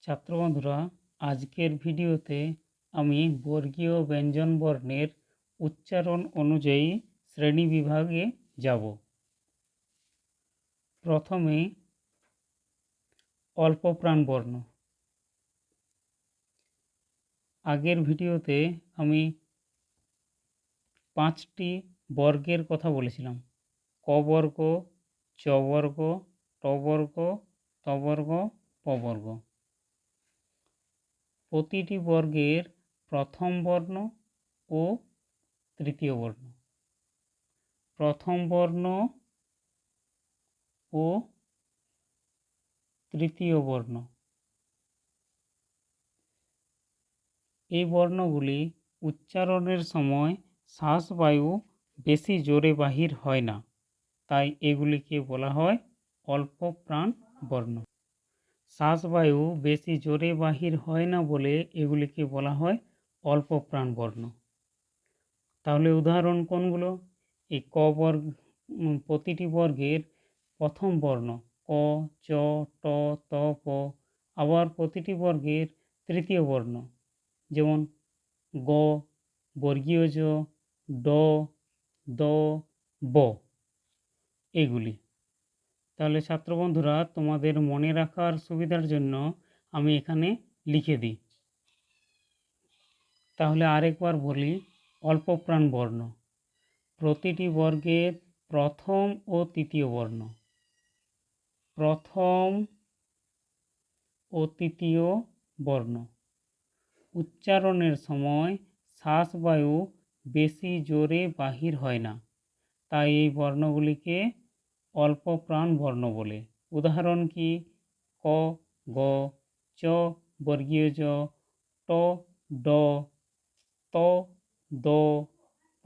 ছাত্র বন্ধুরা, আজকের ভিডিওতে আমি বর্গীয় ব্যঞ্জন বর্ণের উচ্চারণ অনুযায়ী শ্রেণী বিভাগে যাব। প্রথমে অল্প প্রাণ বর্ণ। আগের ভিডিওতে আমি 5টি বর্গের কথা বলেছিলাম: ক বর্গ, চ বর্গ, ট বর্গ, ত বর্গ, প বর্গ। প্রতিটি বর্গের প্রথম বর্ণ ও তৃতীয় বর্ণ, প্রথম বর্ণ ও তৃতীয় বর্ণ, এই বর্ণগুলি উচ্চারণের সময় শ্বাসবায়ু বেশি জোরে বাহির হয় না, তাই এগুলিকে বলা হয় অল্প প্রাণ বর্ণ। শ্বাসবায়ু বেশি জোরে বাহির হয় না বলে এগুলিকে বলা হয় অল্প প্রাণ বর্ণ। তাহলে উদাহরণ কোনগুলো? এই ক বর্গ, প্রতিটি বর্গের প্রথম বর্ণ ক, চ, ট, ত, প। আবার প্রতিটি বর্গের তৃতীয় বর্ণ, যেমন গ, বর্গীয় জ, ড, দ, ব, এগুলি। তাহলে ছাত্র বন্ধুরা, তোমাদের মনে রাখার সুবিধার জন্য আমি এখানে লিখে দিই। তাহলে আরেকবার বলি, অল্প প্রাণ বর্ণ। প্রতিটি বর্গের প্রথম ও তৃতীয় বর্ণ, প্রথম ও তৃতীয় বর্ণ। উচ্চারণের সময় শ্বাসবায়ু বেশি জোরে বাহির হয় না, তাই এই বর্ণগুলিকে অল্প প্রাণ বর্ণ বলে। উদাহরণ কি? ক, গ, চ, বর্গীয় জ, ট, ড, ত, দ, প,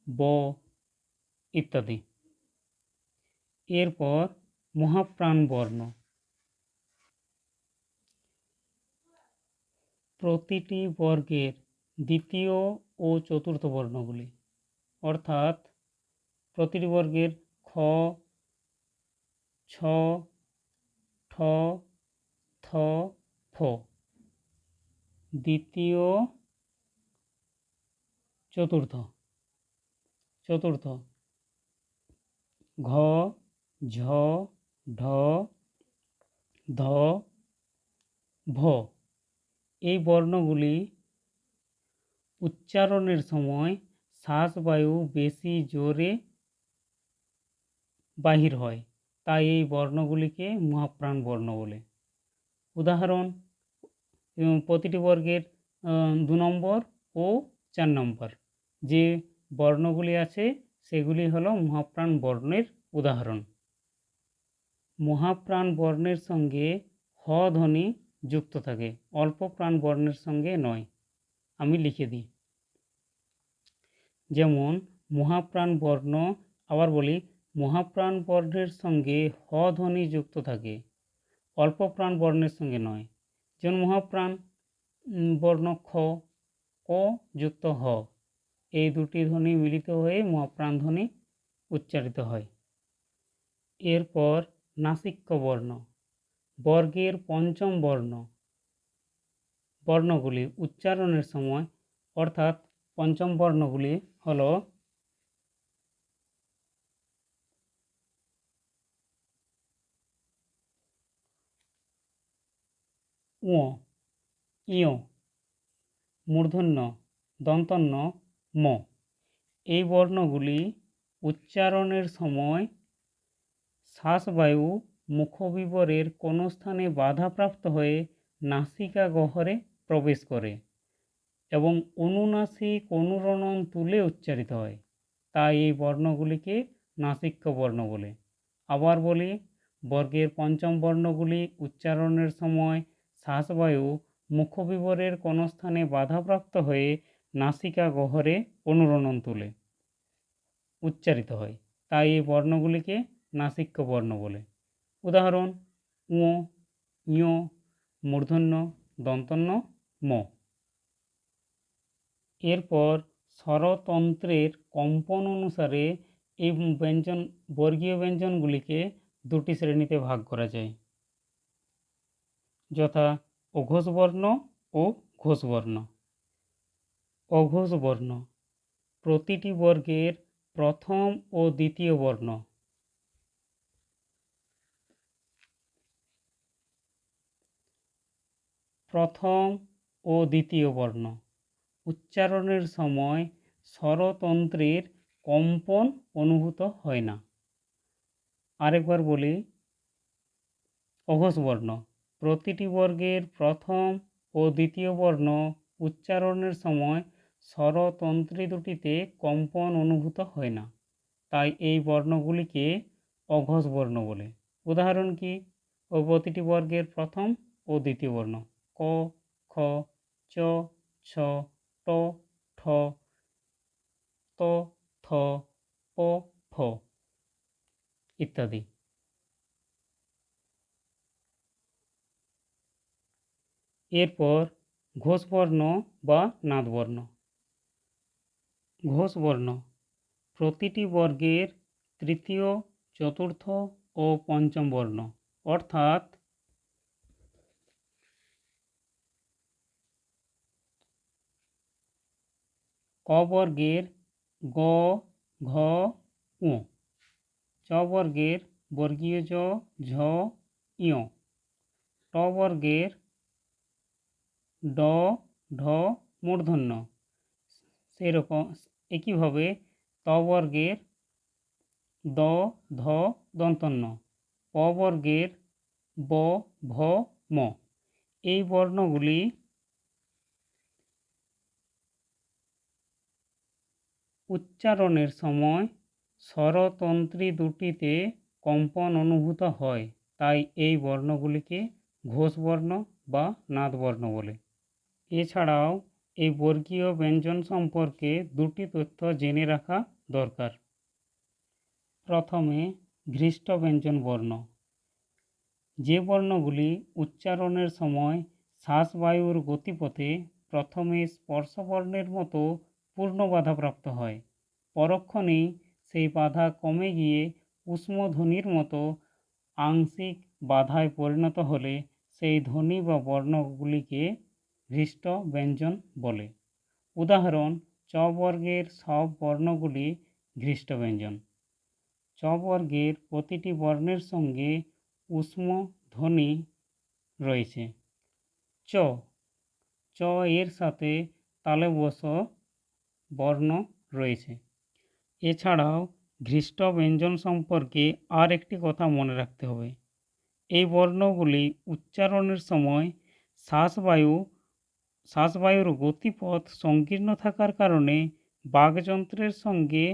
ব ইত্যাদি। এরপর মহাপ্রাণ বর্ণ। প্রতিটি বর্গের দ্বিতীয় ও চতুর্থ বর্ণগুলি, অর্থাৎ প্রতিটি বর্গের খ, ছ, ঠ, থ, ফ, দ্বিতীয় চতুর্থ, ঘ, ঝ, ঢ, ধ, ভ। এই বর্ণগুলি উচ্চারণের সময় শ্বাসবায়ু বেশি জোরে বাহির হয়, তাই এই বর্ণগুলিকে মহাপ্রাণ বর্ণ বলে। উদাহরণ, প্রতিটি বর্গের 2 নম্বর ও 4 নম্বর যে বর্ণগুলি আছে সেগুলি হলো মহাপ্রাণ বর্ণের উদাহরণ। মহাপ্রাণ বর্ণের সঙ্গে হ ধ্বনি যুক্ত থাকে, অল্প প্রাণ বর্ণের সঙ্গে নয়। আমি লিখে দিই। যেমন মহাপ্রাণ বর্ণ, আবার বলি, মহাপ্রাণ বর্ণের সঙ্গে হ ধ্বনি যুক্ত থাকে, অল্প প্রাণ বর্ণের সঙ্গে নয়। যেমন মহাপ্রাণ বর্ণ খ, ক যুক্ত হ, এই দুটি ধ্বনি মিলিত হয়ে মহাপ্রাণ ধ্বনি উচ্চারিত হয়। এরপর নাসিক্য বর্ণ। বর্গের পঞ্চম বর্ণগুলি উচ্চারণের সময়, অর্থাৎ পঞ্চম বর্ণগুলি হল উ, ইয়, মূর্ধন্য, দন্তন্য, ম। এই বর্ণগুলি উচ্চারণের সময় শ্বাসবায়ু মুখবিবরের কোনো স্থানে বাধাপ্রাপ্ত হয়ে নাসিকা গহ্বরে প্রবেশ করে এবং অনুনাসিক অনুরণন তুলে উচ্চারিত হয়, তাই এই বর্ণগুলিকে নাসিক্য বর্ণ বলে। আবার বলি, বর্গের পঞ্চম বর্ণগুলি উচ্চারণের সময় শ্বাসবায়ু মুখবিবরের কোনো স্থানে বাধাপ্রাপ্ত হয়ে নাসিকা গহ্বরে অনুরণন তুলে উচ্চারিত হয়, তাই এই বর্ণগুলিকে নাসিক্য বর্ণ বলে। উদাহরণ, উ, ইয়, মূর্ধন্য, দন্তন্য, ম। এরপর স্বরতন্ত্রের কম্পন অনুসারে এই বর্গীয় ব্যঞ্জনগুলিকে দুটি শ্রেণীতে ভাগ করা যায়, যথা অঘোষ বর্ণ ও ঘোষ বর্ণ। অঘোষ বর্ণ প্রতিটি বর্গের প্রথম ও দ্বিতীয় বর্ণ। প্রথম ও দ্বিতীয় বর্ণ উচ্চারণের সময় স্বরতন্ত্রের কম্পন অনুভূত হয় না। আরেকবার বলি, অঘোষ বর্ণ প্রতিটি বর্গের প্রথম ও দ্বিতীয় বর্ণ উচ্চারণের সময় স্বরতন্ত্রী দুটিতে কম্পন অনুভূত হয় না, তাই এই বর্ণগুলিকে অঘোষ বর্ণ বলে। উদাহরণ কি? ও প্রতিটি বর্গের প্রথম ও দ্বিতীয় বর্ণ ক, খ, চ, ছ, ট, ঠ, ত, থ, প, ফ ইত্যাদি। এরপর ঘোষ বর্ণ বা নাদ বর্ণ। ঘোষ বর্ণ প্রতিটি বর্গের তৃতীয়, চতুর্থ ও পঞ্চম বর্ণ, অর্থাৎ ক বর্গের গ, ঘ, ঙ, চ বর্গের বর্গীয় জ, ঝ, ঞ, ট বর্গের ড, ঢ মূর্ধন্য, সেরকম একইভাবে ত বর্গের দ, ধ দন্তন্য, প বর্গের ব, ভ, ম। এই বর্ণগুলি উচ্চারণের সময় স্বরতন্ত্রী দুটিতে কম্পন অনুভূত হয়, তাই এই বর্ণগুলিকে ঘোষ বর্ণ বা নাদ বর্ণ বলে। এছাড়াও এই বর্গীয় ব্যঞ্জন সম্পর্কে দুটি তথ্য জেনে রাখা দরকার। প্রথমে ঘৃষ্ট ব্যঞ্জন বর্ণ। যে বর্ণগুলি উচ্চারণের সময় শ্বাসবায়ুর গতিপথে প্রথমে স্পর্শবর্ণের মতো পূর্ণ বাধাপ্রাপ্ত হয়, পরক্ষণেই সেই বাধা কমে গিয়ে ঊষ্মধ্বনির মতো আংশিক বাধায় পরিণত হলে সেই ধ্বনি বা বর্ণগুলিকে ঘৃষ্ট ব্যঞ্জন বলে। উদাহরণ, চ বর্গের সব বর্ণগুলি ঘৃষ্ট ব্যঞ্জন। চ বর্গের প্রতিটি বর্ণের সঙ্গে ঊষ্ম ধ্বনি রয়েছে। চ, চ এর সাথে তালব্য বর্ণ রয়েছে। এছাড়াও ঘৃষ্ট ব্যঞ্জন সম্পর্কে আর একটি কথা মনে রাখতে হবে। এই বর্ণগুলি উচ্চারণের সময় শ্বাসবায়ুর গতিপথ সংকীর্ণ থাকার কারণে বাকযন্ত্রের সঙ্গে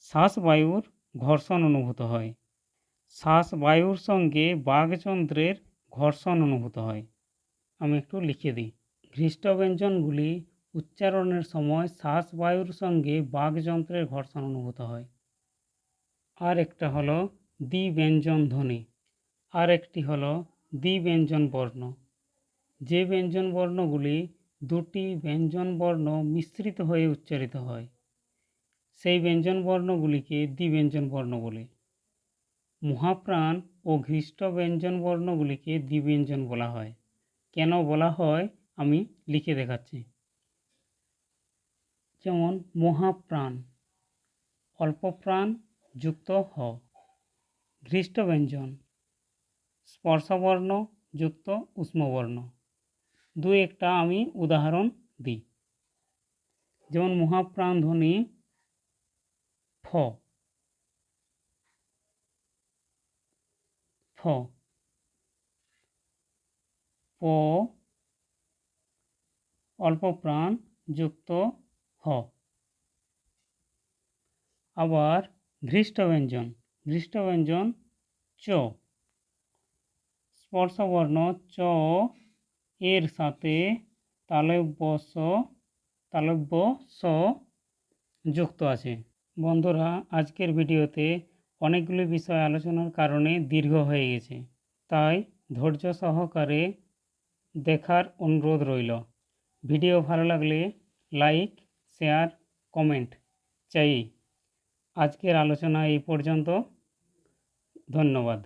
শ্বাসবায়ুর ঘর্ষণ অনুভূত হয়। শ্বাসবায়ুর সঙ্গে বাকযন্ত্রের ঘর্ষণ অনুভূত হয়। আমি একটু লিখে দিই। ঘৃষ্ট ব্যঞ্জনগুলি উচ্চারণের সময় শ্বাসবায়ুর সঙ্গে বাকযন্ত্রের ঘর্ষণ অনুভূত হয়। আর একটা হলো দ্বিব্যঞ্জন ধ্বনি, আর একটি হলো দ্বিব্যঞ্জন বর্ণ। যে ব্যঞ্জন বর্ণগুলি দুটি ব্যঞ্জন বর্ণ মিশ্রিত হয়ে উচ্চারিত হয়, সেই ব্যঞ্জন বর্ণগুলিকে দ্বিব্যঞ্জন বর্ণ বলে। মহাপ্রাণ ও ঘৃষ্ট ব্যঞ্জন বর্ণগুলিকে দ্বিব্যঞ্জন বলা হয়। কেন বলা হয় আমি লিখে দেখাচ্ছি। যেমন মহাপ্রাণ, অল্প প্রাণ যুক্ত হ। ঘৃষ্ট ব্যঞ্জন, স্পর্শবর্ণ যুক্ত ঊষ্মবর্ণ। দু একটা আমি উদাহরণ দিই। যেমন মহাপ্রাণ ধ্বনি ফ, ফ, প অল্প প্রাণ যুক্ত হ। আবার ঘৃষ্ট ব্যঞ্জন, ঘৃষ্ট ব্যঞ্জন চ, স্পর্শবর্ণ চ এর সাথে তালব্য স যুক্ত আছে। বন্ধুরা, আজকের ভিডিওতে অনেকগুলি বিষয় আলোচনার কারণে দীর্ঘ হয়ে গেছে, তাই ধৈর্য সহকারে দেখার অনুরোধ রইল। ভিডিও ভালো লাগলে লাইক, শেয়ার, কমেন্ট চাই। আজকের আলোচনা এই পর্যন্ত। ধন্যবাদ।